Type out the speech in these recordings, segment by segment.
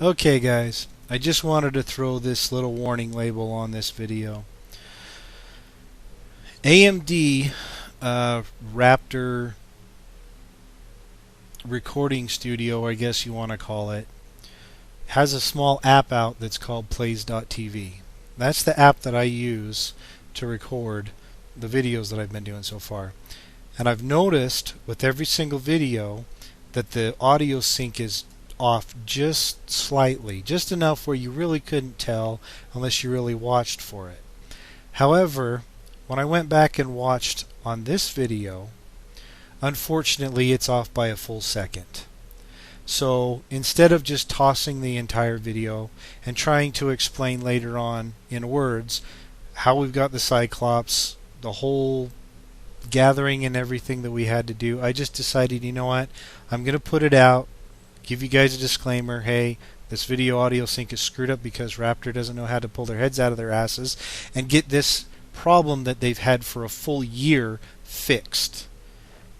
Okay guys, I just wanted to throw this little warning label on this video. AMD Raptor recording studio, I guess you want to call it, has a small app out that's called plays.tv. That's the app that I use to record the videos that I've been doing so far. And I've noticed with every single video that the audio sync is off just slightly, just enough where you really couldn't tell unless you really watched for it. However, when I went back and watched on this video, unfortunately it's off by a full second. So instead of just tossing the entire video and trying to explain later on in words how we've got the Cyclops, the whole gathering and everything that we had to do, I just decided, you know what, I'm going to put it out, give you guys a disclaimer, hey, this video audio sync is screwed up because Raptor doesn't know how to pull their heads out of their asses and get this problem that they've had for a full year fixed.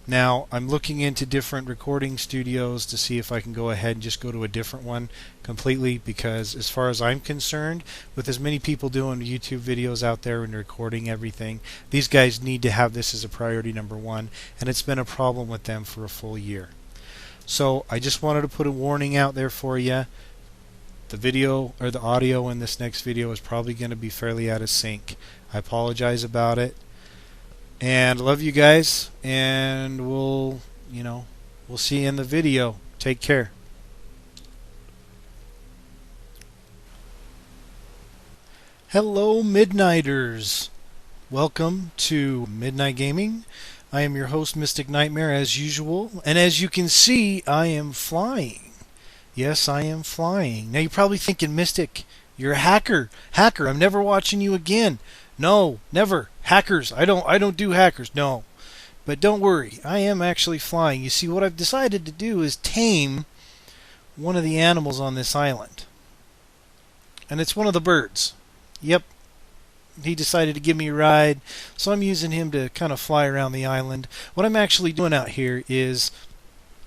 Now, I'm looking into different recording studios to see if I can go ahead and just go to a different one completely, because as far as I'm concerned, with as many people doing YouTube videos out there and recording everything, these guys need to have this as a priority number one, and it's been a problem with them for a full year. So I just wanted to put a warning out there for you. The video or the audio in this next video is probably going to be fairly out of sync. I apologize about it. And love you guys, and we'll see you in the video. Take care. Hello, Midnighters. Welcome to Midnight Gaming. I am your host, Mystic Nightmare, as usual. And as you can see, I am flying. Yes, I am flying. Now you're probably thinking, Mystic, you're a hacker. Hacker, I'm never watching you again. No, never. Hackers. I don't do hackers. No. But don't worry, I am actually flying. You see, what I've decided to do is tame one of the animals on this island. And it's one of the birds. Yep. He decided to give me a ride, so I'm using him to kind of fly around the island. What I'm actually doing out here is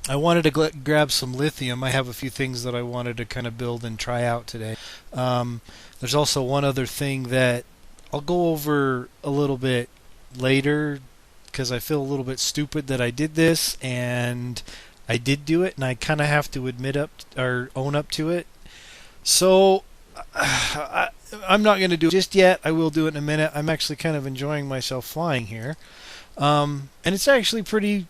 I wanted to grab some lithium. I have a few things that I wanted to kind of build and try out today. There's also one other thing that I'll go over a little bit later, because I feel a little bit stupid that I did this, and I did do it, and I kind of have to admit up or own up to it. So I'm not going to do it just yet. I will do it in a minute. I'm actually kind of enjoying myself flying here, and it's actually pretty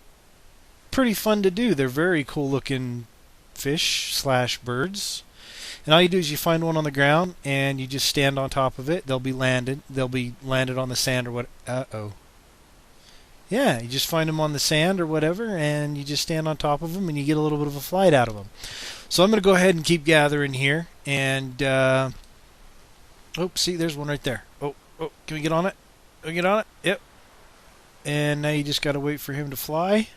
fun to do. They're very cool looking fish / birds. And all you do is you find one on the ground and you just stand on top of it. They'll be landed on the sand or what. Yeah, you just find them on the sand or whatever, and you just stand on top of them and you get a little bit of a flight out of them. So I'm going to go ahead and keep gathering here. And see, there's one right there. Oh, can we get on it? Can we get on it? Yep. And now you just got to wait for him to fly.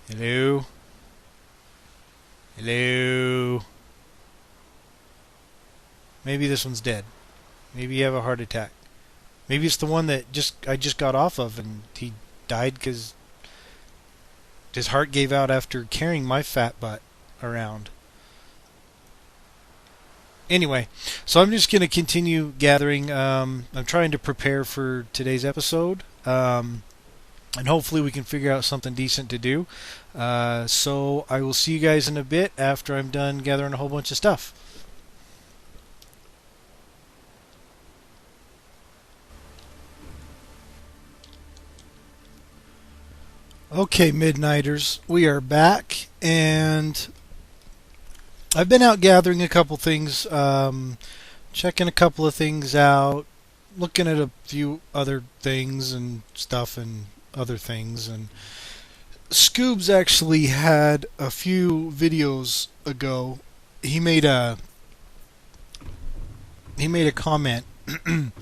Hello. Hello. Maybe this one's dead. Maybe you have a heart attack. Maybe it's the one that I just got off of and he died because his heart gave out after carrying my fat butt around. Anyway, so I'm just going to continue gathering. I'm trying to prepare for today's episode. And hopefully we can figure out something decent to do. So I will see you guys in a bit after I'm done gathering a whole bunch of stuff. Okay, Midnighters, we are back, and I've been out gathering a couple things, checking a couple of things out, looking at a few other things and stuff and other things, and Scoobs actually had a few videos ago. He made a comment, and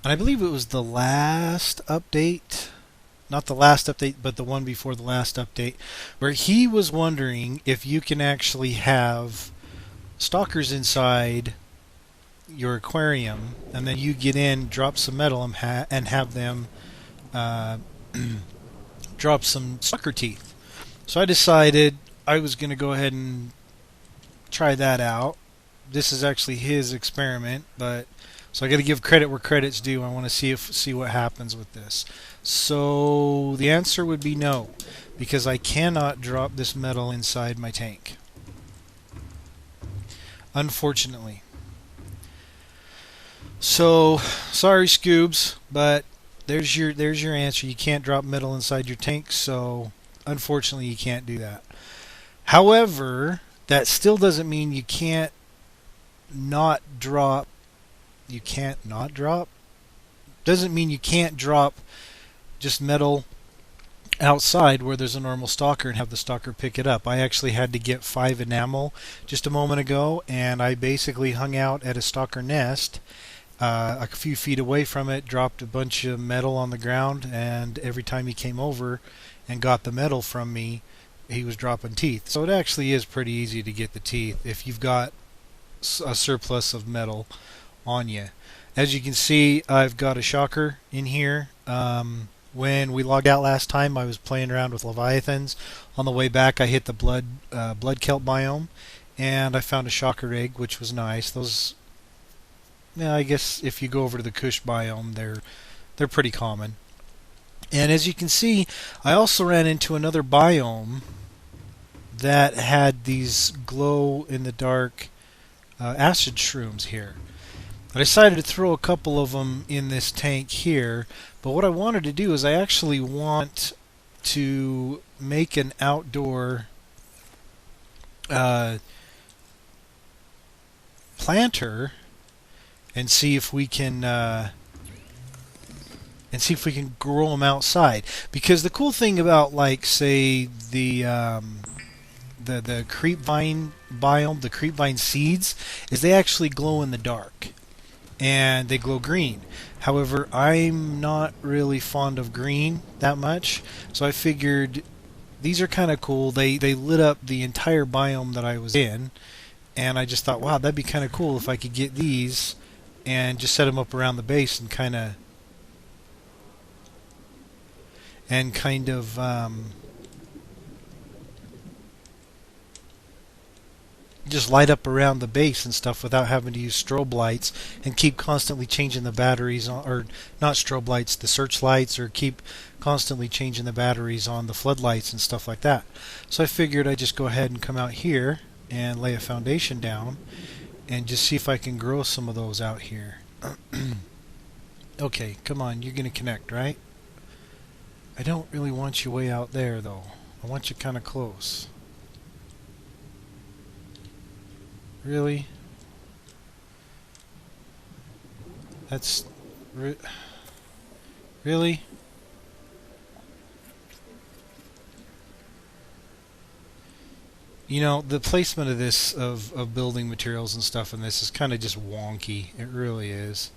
I believe it was the last update, not the last update, but the one before the last update, where he was wondering if you can actually have stalkers inside your aquarium, and then you get in, drop some metal, and have them drop some sucker teeth. So I decided I was going to go ahead and try that out. This is actually his experiment, but so I got to give credit where credit's due. I want to see what happens with this. So the answer would be no, because I cannot drop this metal inside my tank. Unfortunately. So sorry, Scoobs, but there's your answer. You can't drop metal inside your tank, so unfortunately you can't do that. However, that still doesn't mean you can't not drop. You can't not drop? Doesn't mean you can't drop just metal outside where there's a normal stalker and have the stalker pick it up. I actually had to get 5 enamel just a moment ago, and I basically hung out at a stalker nest a few feet away from it, dropped a bunch of metal on the ground, and every time he came over and got the metal from me, he was dropping teeth. So it actually is pretty easy to get the teeth if you've got a surplus of metal on you. As you can see, I've got a shocker in here. When we logged out last time, I was playing around with leviathans. On the way back, I hit the blood kelp biome, and I found a shocker egg, which was nice. Those, yeah, I guess if you go over to the Kush biome, they're pretty common. And as you can see, I also ran into another biome that had these glow in the dark acid shrooms here. I decided to throw a couple of them in this tank here, but what I wanted to do is I actually want to make an outdoor planter and see if we can grow them outside. Because the cool thing about, like, say the creepvine biome, the creepvine seeds, is they actually glow in the dark. And they glow green. However, I'm not really fond of green that much, so I figured these are kind of cool. They lit up the entire biome that I was in, and I just thought, wow, that'd be kind of cool if I could get these and just set them up around the base and kind of just light up around the base and stuff without having to use strobe lights and keep constantly changing the batteries on, or not strobe lights, the searchlights, or keep constantly changing the batteries on the floodlights and stuff like that. So I figured I'd just go ahead and come out here and lay a foundation down and just see if I can grow some of those out here. Okay, come on, you're going to connect, right? I don't really want you way out there, though. I want you kind of close. Really? That's... really? You know, the placement of this, of building materials and stuff in this is kind of just wonky. It really is.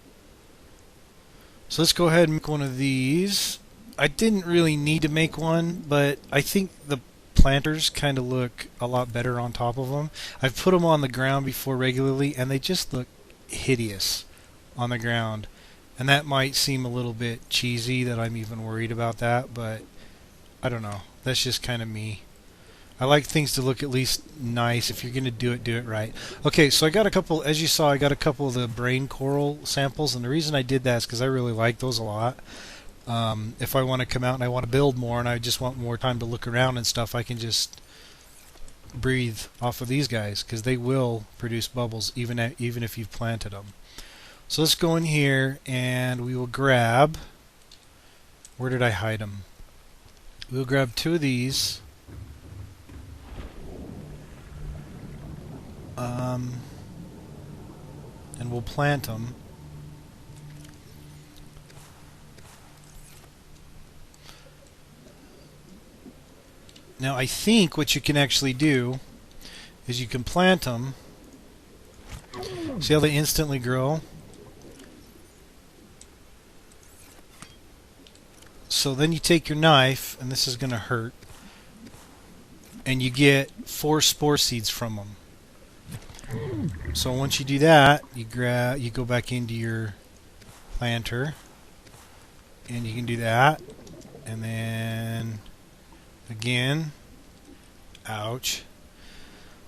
So let's go ahead and make one of these. I didn't really need to make one, but I think the planters kind of look a lot better on top of them. I've put them on the ground before regularly, and they just look hideous on the ground. And that might seem a little bit cheesy that I'm even worried about that, but I don't know. That's just kind of me. I like things to look at least nice. If you're going to do it right. Okay, so I got a couple, as you saw, I got a couple of the brain coral samples, and the reason I did that is because I really like those a lot. If I want to come out and I want to build more and I just want more time to look around and stuff, I can just breathe off of these guys because they will produce bubbles even if you've planted them. So let's go in here and we will grab, where did I hide them? We'll grab 2 of these. And we'll plant them. Now I think what you can actually do is you can plant them. See how they instantly grow? So then you take your knife, and this is going to hurt, and you get 4 spore seeds from them. So once you do that, you go back into your planter, and you can do that, and then again, Ouch.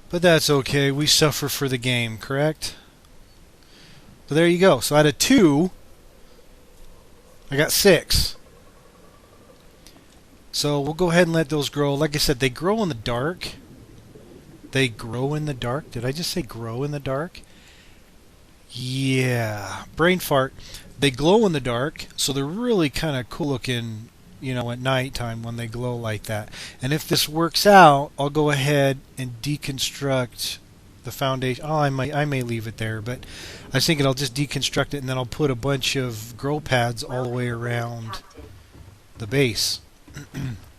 But that's okay. We suffer for the game, correct? So there you go. So out of 2, I got 6. So we'll go ahead and let those grow. Like I said, they grow in the dark. They grow in the dark. Did I just say grow in the dark? Yeah. Brain fart. They glow in the dark, so they're really kind of cool looking, at nighttime when they glow like that. And if this works out, I'll go ahead and deconstruct the foundation. Oh, I may leave it there, but I was thinking I'll just deconstruct it and then I'll put a bunch of grow pads all the way around the base.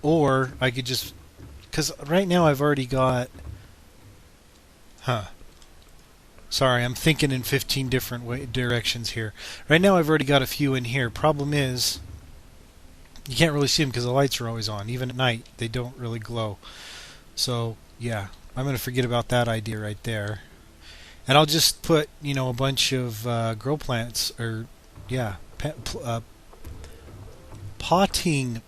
Or I could just, because right now I've already got, sorry, I'm thinking in 15 different directions here. Right now I've already got a few in here. Problem is, you can't really see them because the lights are always on. Even at night, they don't really glow. So, yeah, I'm going to forget about that idea right there. And I'll just put, a bunch of grow plants, or, yeah, potting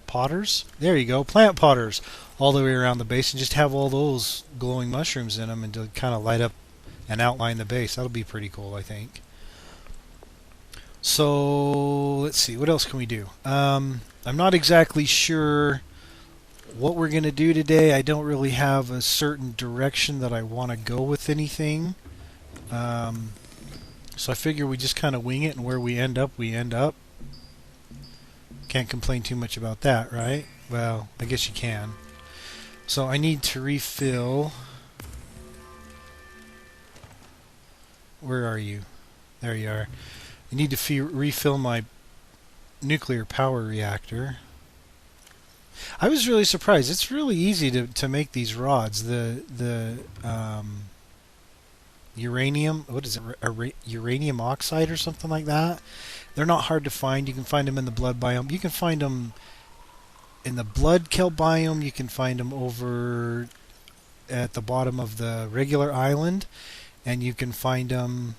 potters. There you go, plant potters, all the way around the base, and just have all those glowing mushrooms in them, and to kind of light up and outline the base. That'll be pretty cool, I think. So let's see, what else can we do? I'm not exactly sure what we're going to do today. I don't really have a certain direction that I want to go with anything. So I figure we just kind of wing it, and where we end up, we end up. Can't complain too much about that, right? Well, I guess you can. So I need to refill. Where are you? There you are. I need to refill my nuclear power reactor. I was really surprised. It's really easy to make these rods. The uranium, what is it? Uranium oxide or something like that. They're not hard to find. You can find them in the blood biome. You can find them in the blood kelp biome. You can find them over at the bottom of the regular island, and you can find them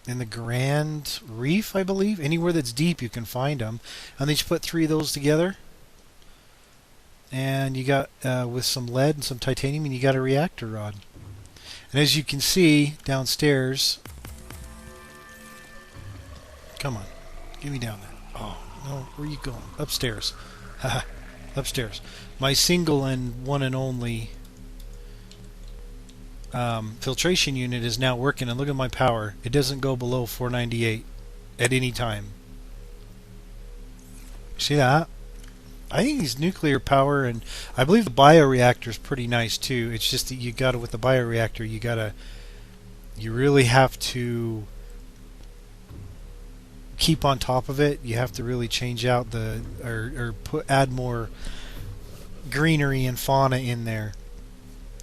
in the Grand Reef, I believe. Anywhere that's deep, you can find them. And then you put 3 of those together, and you got with some lead and some titanium, and you got a reactor rod. And as you can see downstairs, come on, get me down there. Oh no, where are you going? Upstairs. Haha, upstairs. My single and one and only filtration unit is now working, and look at my power. It doesn't go below 498 at any time. See that? I think these nuclear power, and I believe the bioreactor is pretty nice too. It's just that you got to, with the bioreactor, you really have to keep on top of it. You have to really change out add more greenery and fauna in there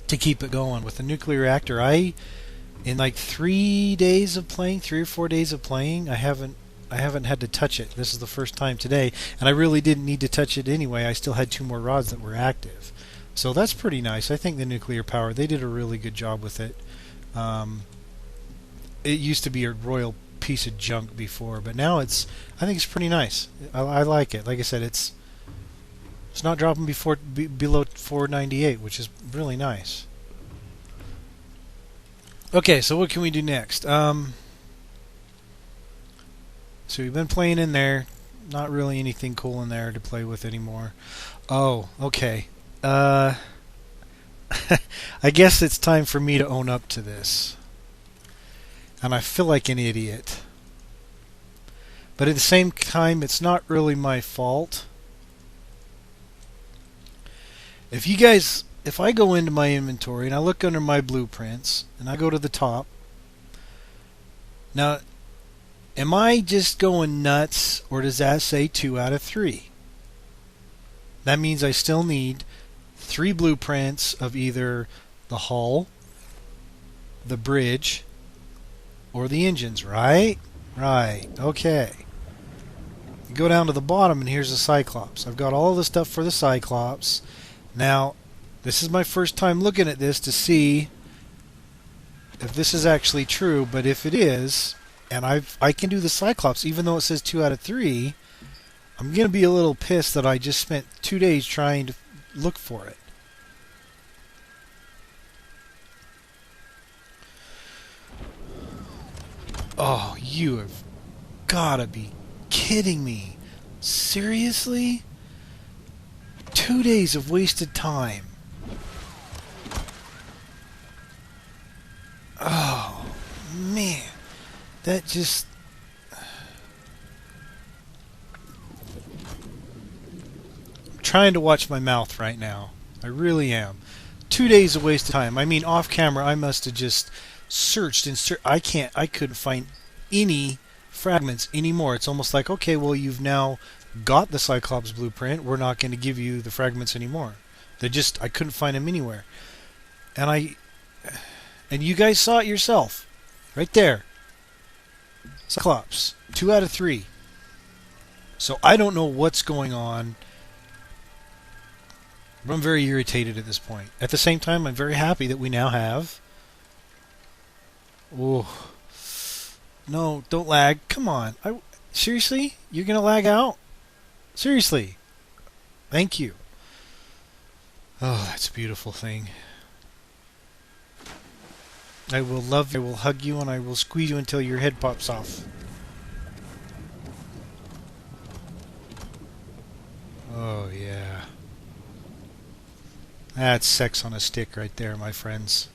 to keep it going. With the nuclear reactor, in like 3 days of playing, 3 or 4 days of playing, I haven't had to touch it. This is the first time today, and I really didn't need to touch it anyway. I still had 2 more rods that were active. So that's pretty nice. I think the nuclear power, they did a really good job with it. It used to be a royal piece of junk before, but now I think it's pretty nice. I like it. Like I said, it's not dropping below 498, which is really nice. Okay, so what can we do next? So we've been playing in there. Not really anything cool in there to play with anymore. Oh, okay. I guess it's time for me to own up to this. And I feel like an idiot. But at the same time, it's not really my fault. If I go into my inventory and I look under my blueprints and I go to the top, now, am I just going nuts, or does that say 2 out of 3? That means I still need 3 blueprints of either the hull, the bridge, or the engines, right? Right, okay. You go down to the bottom and here's the Cyclops. I've got all the stuff for the Cyclops. Now, this is my first time looking at this to see if this is actually true, but if it is, and I can do the Cyclops even though it says 2 out of 3, I'm going to be a little pissed that I just spent $2 2 days trying to look for it. Oh, you have gotta be kidding me. Seriously? 2 days of wasted time. Oh, man. That just... I'm trying to watch my mouth right now. I really am. 2 days of wasted time. I mean, off camera, I must have just searched and I couldn't find any fragments anymore. It's almost like, okay, well, you've now got the Cyclops blueprint. We're not going to give you the fragments anymore. I couldn't find them anywhere. And you guys saw it yourself. Right there. Cyclops. 2 out of 3. So I don't know what's going on. But I'm very irritated at this point. At the same time, I'm very happy that we now have... Oh. No, don't lag. Come on. Seriously? You're going to lag out? Seriously. Thank you. Oh, that's a beautiful thing. I will love you, I will hug you, and I will squeeze you until your head pops off. Oh, yeah. That's sex on a stick right there, my friends.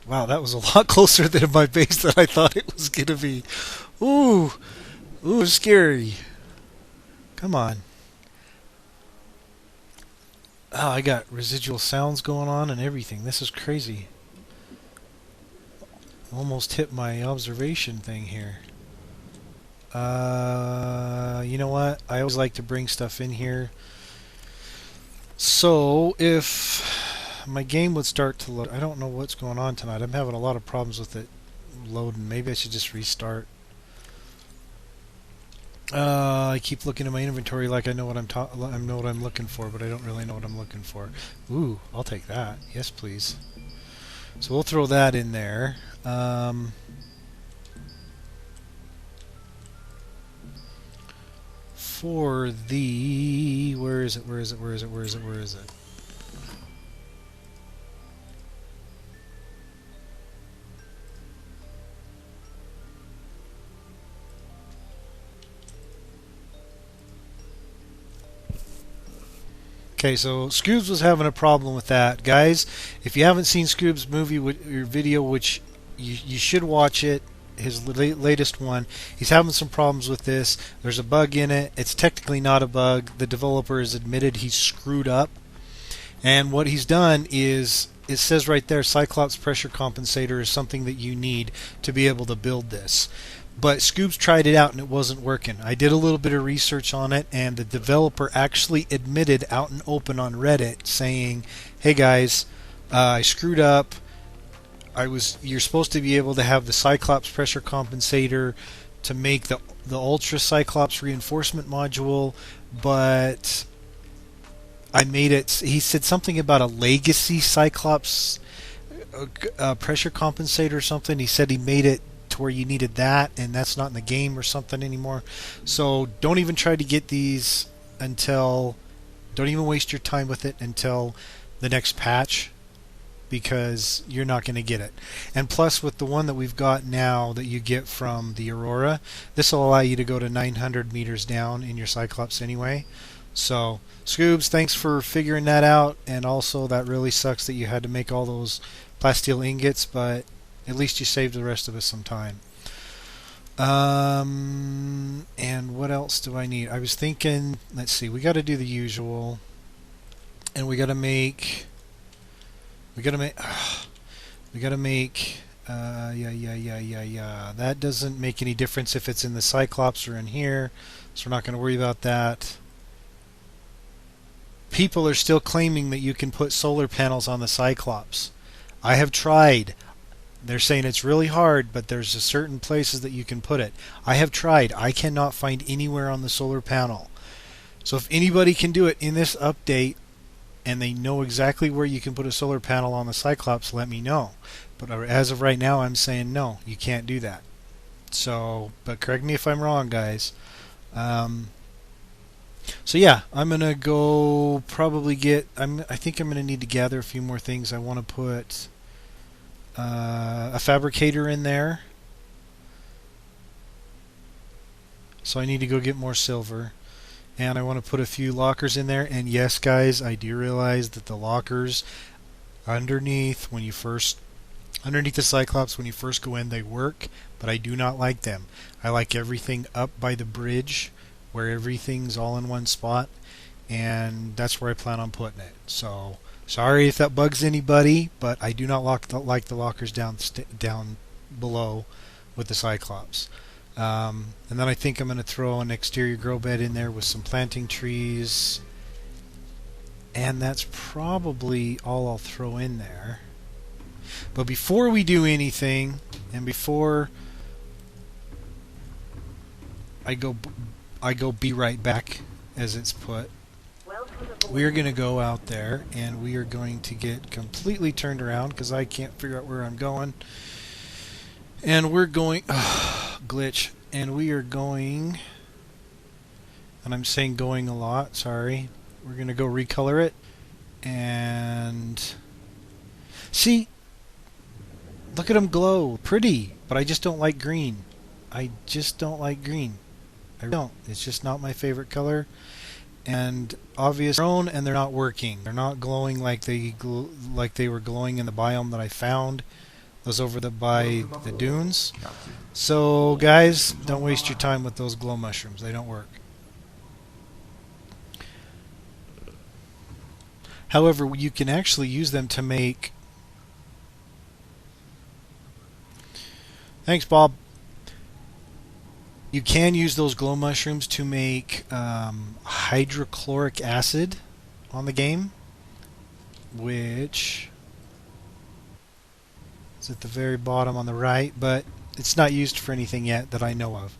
Wow, that was a lot closer than my base than I thought it was going to be. Ooh. Ooh, scary. Come on. Oh, I got residual sounds going on and everything. This is crazy. Almost hit my observation thing here. You know what? I always like to bring stuff in here. So, if my game would start to load... I don't know what's going on tonight. I'm having a lot of problems with it loading. Maybe I should just restart. I keep looking at my inventory like I know what I'm looking for, but I don't really know what I'm looking for. Ooh, I'll take that. Yes, please. So we'll throw that in there. For the... Where is it? Where is it? Where is it? Where is it? Where is it? Okay, so Scoobs was having a problem with that. Guys, if you haven't seen Scoobs' movie or video, which you should watch it, his latest one, he's having some problems with this. There's a bug in it. It's technically not a bug. The developer has admitted he's screwed up. And what he's done is, it says right there, Cyclops pressure compensator is something that you need to be able to build this. But Scoobs tried it out and it wasn't working. I did a little bit of research on it, and the developer actually admitted out in open on Reddit saying, hey guys, I screwed up. You're supposed to be able to have the Cyclops pressure compensator to make the Ultra Cyclops reinforcement module, but I made it... He said something about a legacy Cyclops pressure compensator or something. He said he made it to where you needed that, and that's not in the game or something anymore. So don't even try to get these until... Don't even waste your time with it until the next patch, because you're not going to get it. And plus, with the one that we've got now that you get from the Aurora, this will allow you to go to 900 meters down in your Cyclops anyway. So, Scoobs, thanks for figuring that out, and also that really sucks that you had to make all those plasteel ingots, but at least you saved the rest of us some time. And what else do I need? I was thinking, let's see, we got to do the usual, and we got to make... yeah. That doesn't make any difference if it's in the Cyclops or in here, so we're not going to worry about that. People are still claiming that you can put solar panels on the Cyclops. I have tried. They're saying it's really hard, but there's a certain places that you can put it. I have tried. I cannot find anywhere on the solar panel. So if anybody can do it in this update, and they know exactly where you can put a solar panel on the Cyclops, let me know. But as of right now, I'm saying no, you can't do that. So, but correct me if I'm wrong, guys. Um, so yeah, I'm gonna go probably get. I think I'm gonna need to gather a few more things. I want to put a fabricator in there. So I need to go get more silver. And I want to put a few lockers in there. And yes, guys, I do realize that the lockers underneath underneath the Cyclops when you first go in, they work, but I do not like them. I like everything up by the bridge where everything's all in one spot, and that's where I plan on putting it. So sorry if that bugs anybody, but I do not like the lockers down below with the Cyclops. And then I think I'm going to throw an exterior grow bed in there with some planting trees, and that's probably all I'll throw in there. But before we do anything, and before I go be right back, as it's put, we are going to go out there and we are going to get completely turned around because I can't figure out where I'm going. And we're going glitch, and we are going, and I'm saying going a lot, sorry. We're going to go recolor it and see. Look at them glow. Pretty. But I just don't like green. I just don't like green. I don't. It's just not my favorite color. And obviously, and they're not working. They're not glowing like they were glowing in the biome that I found. Those over by the dunes. So, guys, don't waste your time with those glow mushrooms. They don't work. However, you can actually use them to make... Thanks, Bob. You can use those glow mushrooms to make hydrochloric acid on the game, which is at the very bottom on the right, but it's not used for anything yet that I know of.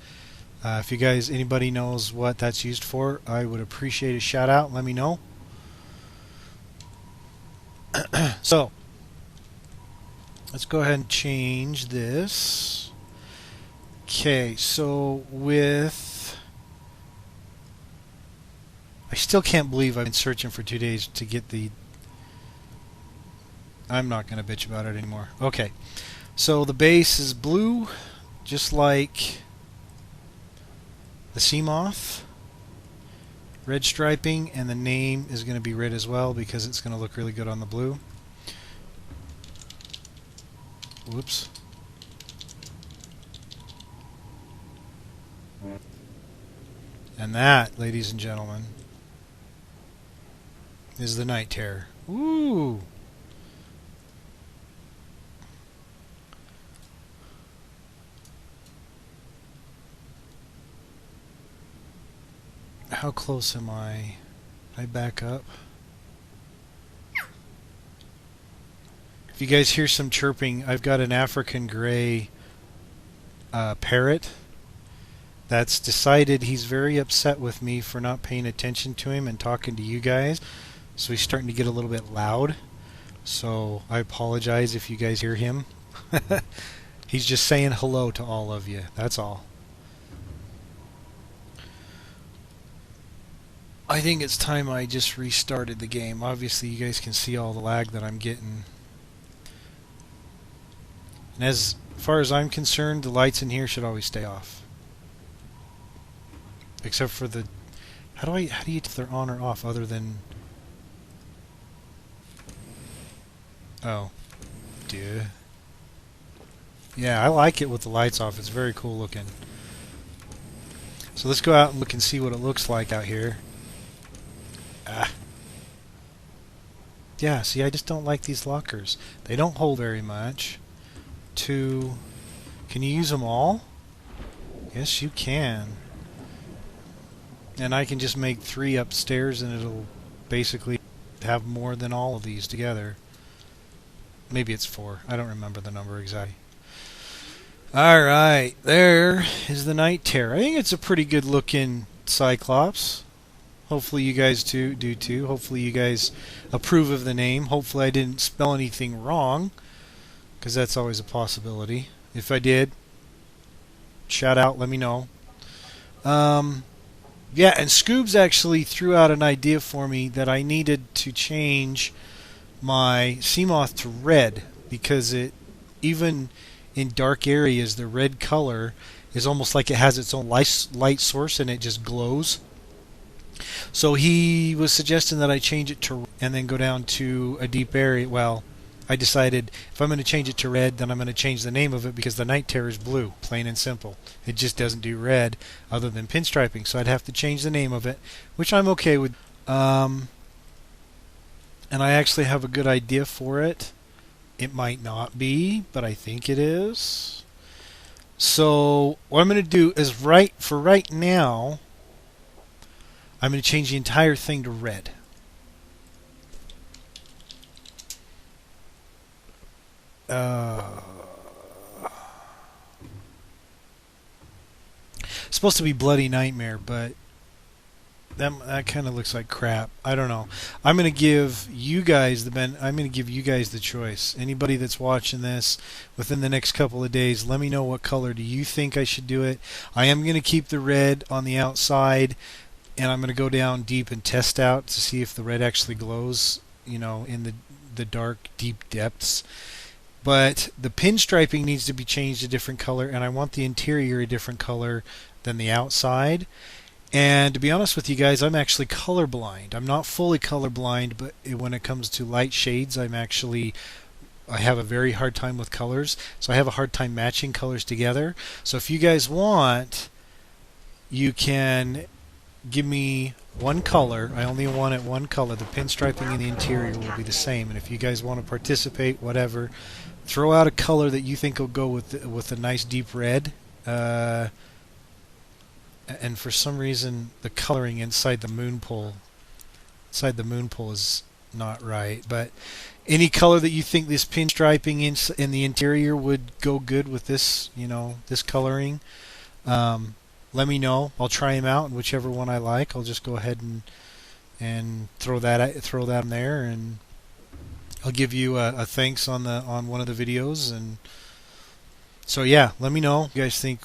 If you guys, anybody knows what that's used for, I would appreciate a shout out. Let me know. So, let's go ahead and change this. Okay, so with... I still can't believe I've been searching for 2 days to get the... I'm not going to bitch about it anymore. Okay, so the base is blue, just like the sea moth. Red striping, and the name is going to be red as well because it's going to look really good on the blue. Whoops. And that, ladies and gentlemen, is the Night Terror. Woo! How close am I? I back up. If you guys hear some chirping, I've got an African gray parrot that's decided he's very upset with me for not paying attention to him and talking to you guys. So he's starting to get a little bit loud. So I apologize if you guys hear him. He's just saying hello to all of you. That's all. I think it's time I just restarted the game. Obviously, you guys can see all the lag that I'm getting. And as far as I'm concerned, the lights in here should always stay off. Except for the... How do you tell if they're on or off other than... Oh. Duh. Yeah, I like it with the lights off. It's very cool looking. So let's go out and look and see what it looks like out here. Ah. Yeah, see, I just don't like these lockers. They don't hold very much. Can you use them all? Yes, you can. And I can just make 3 upstairs and it'll basically have more than all of these together. Maybe it's 4. I don't remember the number exactly. Alright, there is the Night Terror. I think it's a pretty good looking Cyclops. Hopefully you guys do too. Hopefully you guys approve of the name. Hopefully I didn't spell anything wrong, because that's always a possibility. If I did, shout out, let me know. Um, yeah, and Scoobs actually threw out an idea for me that I needed to change my Seamoth to red because it, even in dark areas, the red color is almost like it has its own light source and it just glows. So he was suggesting that I change it to and then go down to a deep area. Well, I decided if I'm going to change it to red, then I'm going to change the name of it because the Night Terror is blue, plain and simple. It just doesn't do red other than pinstriping, so I'd have to change the name of it, which I'm okay with. Um, and I actually have a good idea for it. It might not be, but I think it is. So what I'm going to do is right now, I'm going to change the entire thing to red. It's supposed to be Bloody Nightmare, but that kind of looks like crap. I don't know. I'm going to give you guys the choice. Anybody that's watching this within the next couple of days, let me know what color do you think I should do it. I am going to keep the red on the outside, and I'm going to go down deep and test out to see if the red actually glows, in the dark, deep depths. But the pinstriping needs to be changed a different color, and I want the interior a different color than the outside. And to be honest with you guys, I'm actually colorblind. I'm not fully colorblind, but when it comes to light shades, I have a very hard time with colors. So I have a hard time matching colors together. So if you guys want, you can give me one color. I only want it one color. The pinstriping in the interior will be the same. And if you guys want to participate, whatever, throw out a color that you think will go with a nice deep red. And for some reason, the coloring inside the moon pool is not right. But any color that you think this pinstriping in the interior would go good with this, this coloring, let me know. I'll try them out, and whichever one I like, I'll just go ahead and throw that in there, and I'll give you a thanks on one of the videos. And so yeah, let me know. You guys think,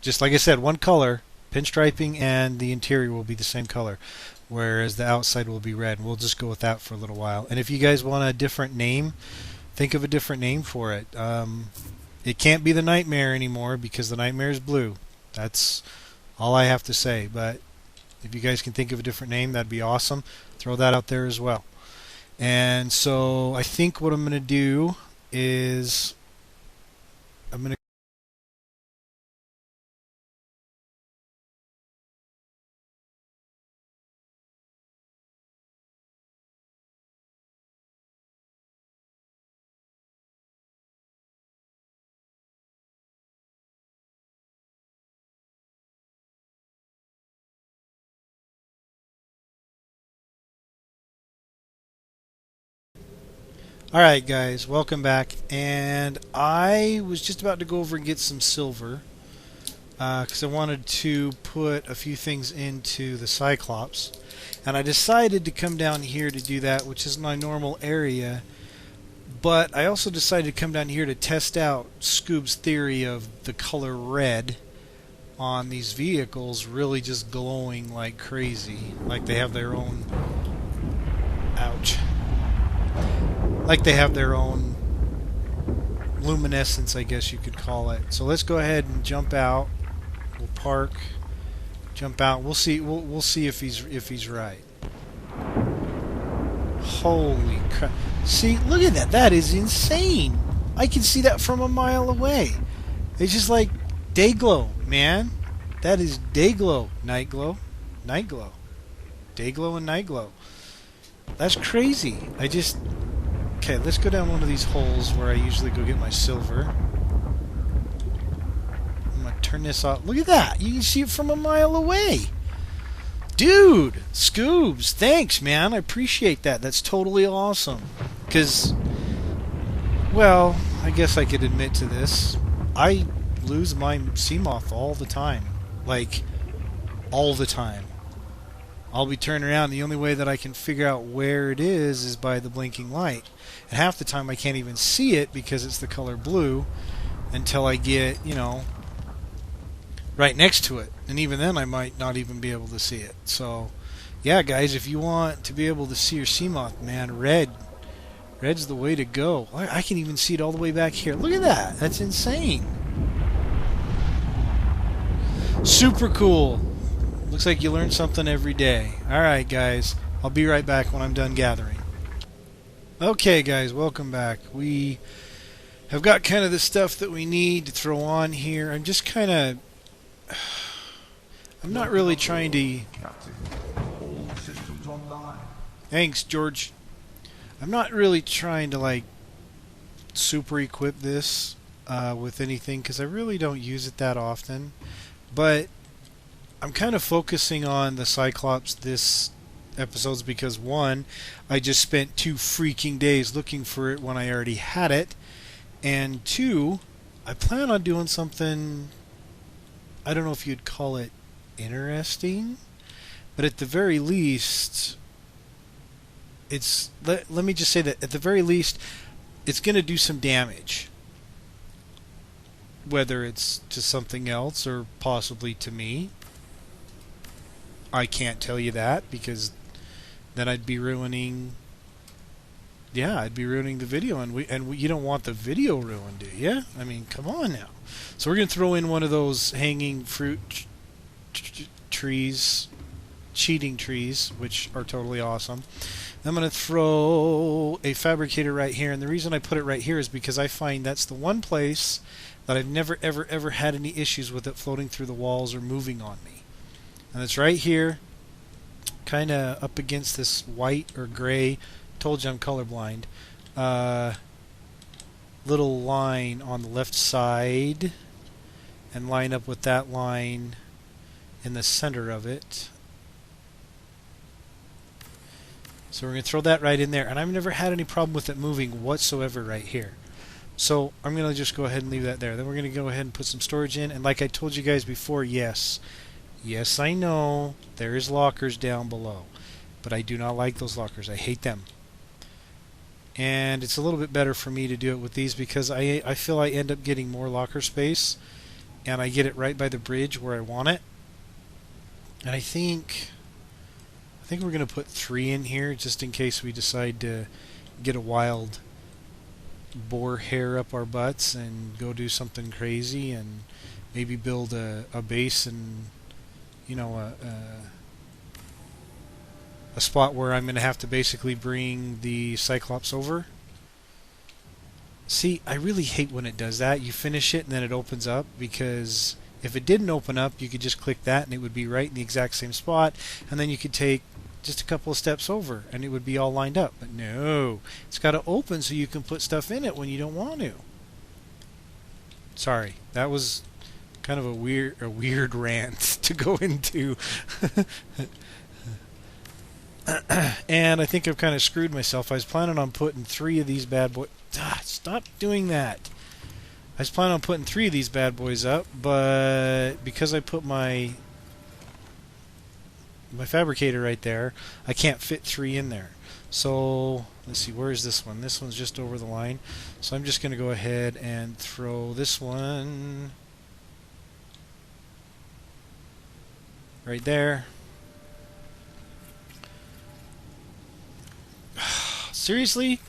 just like I said, one color. Pinstriping and the interior will be the same color, whereas the outside will be red. We'll just go with that for a little while. And if you guys want a different name, think of a different name for it. It can't be the Nightmare anymore because the Nightmare is blue. That's all I have to say. But if you guys can think of a different name, that'd be awesome. Throw that out there as well. And so I think what I'm going to do is I'm going to Alright guys, welcome back, and I was just about to go over and get some silver because I wanted to put a few things into the Cyclops, and I decided to come down here to do that, which is my normal area, but I also decided to come down here to test out Scoob's theory of the color red on these vehicles really just glowing like crazy, like they have their own... ouch. Like they have their own luminescence, I guess you could call it. So let's go ahead and jump out. We'll park, jump out. We'll see. We'll see if he's right. Holy crap! See, look at that. That is insane. I can see that from a mile away. It's just like day glow, man. That is day glow, night glow, night glow, day glow, and night glow. That's crazy. Okay, let's go down one of these holes where I usually go get my silver. I'm going to turn this off. Look at that! You can see it from a mile away! Dude! Scoobs! Thanks, man! I appreciate that. That's totally awesome. Because, well, I guess I could admit to this. I lose my Seamoth all the time. Like, all the time. I'll be turning around, and the only way that I can figure out where it is by the blinking light. And half the time I can't even see it because it's the color blue until I get, right next to it, and even then I might not even be able to see it. So, yeah, guys, if you want to be able to see your sea moth, man, red's the way to go. I can even see it all the way back here. Look at that. That's insane. Super cool. Looks like you learn something every day. Alright, guys. I'll be right back when I'm done gathering. Okay, guys, welcome back. We have got kind of the stuff that we need to throw on here. I'm just kind of... I'm not really trying to... Thanks, George. I'm not really trying to, like, super equip this with anything, because I really don't use it that often. But I'm kind of focusing on the Cyclops this episodes because, one, I just spent 2 freaking days looking for it when I already had it, and 2, I plan on doing something, I don't know if you'd call it interesting, but at the very least, it's, let me just say that at the very least, it's going to do some damage. Whether it's to something else or possibly to me, I can't tell you that, because then I'd be ruining... Yeah, I'd be ruining the video, and you don't want the video ruined, do you? I mean, come on now. So we're going to throw in one of those hanging fruit trees, cheating trees, which are totally awesome. I'm going to throw a fabricator right here, and the reason I put it right here is because I find that's the one place that I've never, ever, ever had any issues with it floating through the walls or moving on me. And it's right here, kind of up against this white or gray, told you I'm colorblind, little line on the left side, and line up with that line in the center of it. So we're going to throw that right in there, and I've never had any problem with it moving whatsoever right here. So I'm going to just go ahead and leave that there. Then we're going to go ahead and put some storage in, and like I told you guys before, yes, I know there is lockers down below, but I do not like those lockers. I hate them. And it's a little bit better for me to do it with these because I feel I end up getting more locker space, and I get it right by the bridge where I want it. And I think we're going to put 3 in here just in case we decide to get a wild boar hair up our butts and go do something crazy and maybe build a base and, you know, a spot where I'm going to have to basically bring the Cyclops over. See, I really hate when it does that. You finish it and then it opens up, because if it didn't open up, you could just click that and it would be right in the exact same spot, and then you could take just a couple of steps over and it would be all lined up. But no, it's got to open so you can put stuff in it when you don't want to. Sorry, that was kind of a weird rant to go into. And I think I've kind of screwed myself. I was planning on putting 3 of these bad boys... stop doing that. I was planning on putting 3 of these bad boys up, but because I put my fabricator right there, I can't fit 3 in there. So let's see, where is this one? This one's just over the line. So I'm just going to go ahead and throw this one right there. Seriously?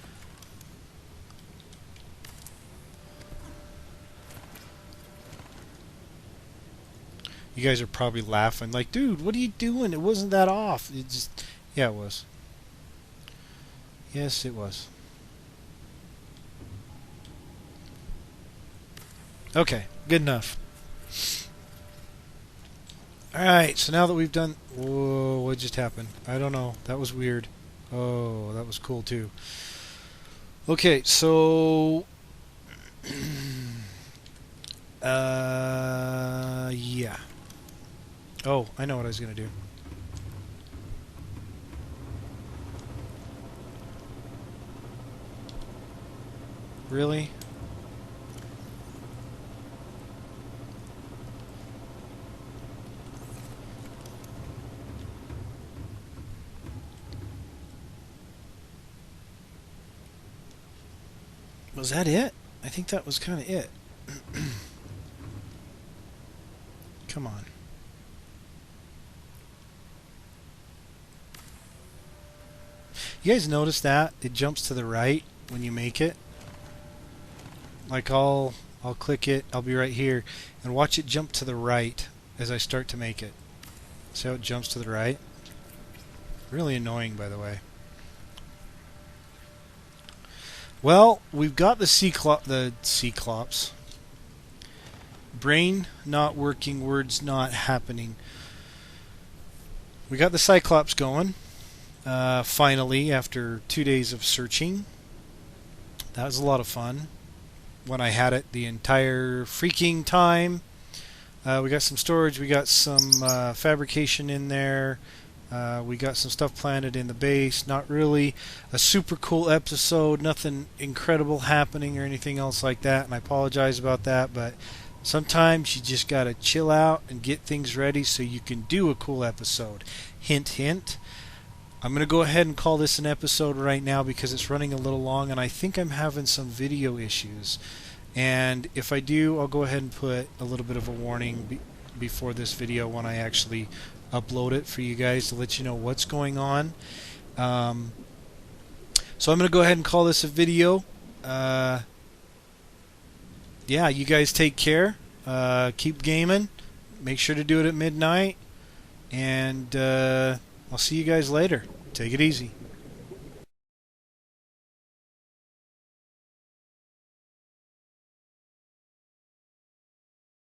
You guys are probably laughing like, dude, what are you doing? It wasn't that off. It just, yeah, it was. Yes, it was. Okay, good enough. Alright, so now that we've done... Whoa, what just happened? I don't know. That was weird. Oh, that was cool too. Okay, so... yeah. Oh, I know what I was going to do. Really? Was that it? I think that was kind of it. Come on. You guys notice that? It jumps to the right when you make it. Like I'll click it, I'll be right here, and watch it jump to the right as I start to make it. See how it jumps to the right? Really annoying, by the way. Well, we've got the Cyclops. Brain not working, words not happening. We got the Cyclops going. Finally, after 2 days of searching. That was a lot of fun. When I had it the entire freaking time. We got some storage, we got some fabrication in there. We got some stuff planted in the base. Not really a super cool episode, nothing incredible happening or anything else like that, and I apologize about that, but sometimes you just gotta chill out and get things ready so you can do a cool episode. Hint, hint. I'm going to go ahead and call this an episode right now because it's running a little long and I think I'm having some video issues. And if I do, I'll go ahead and put a little bit of a warning before this video when I actually upload it for you guys to let you know what's going on. So I'm going to go ahead and call this a video. Yeah, you guys take care. Keep gaming. Make sure to do it at midnight. And I'll see you guys later. Take it easy.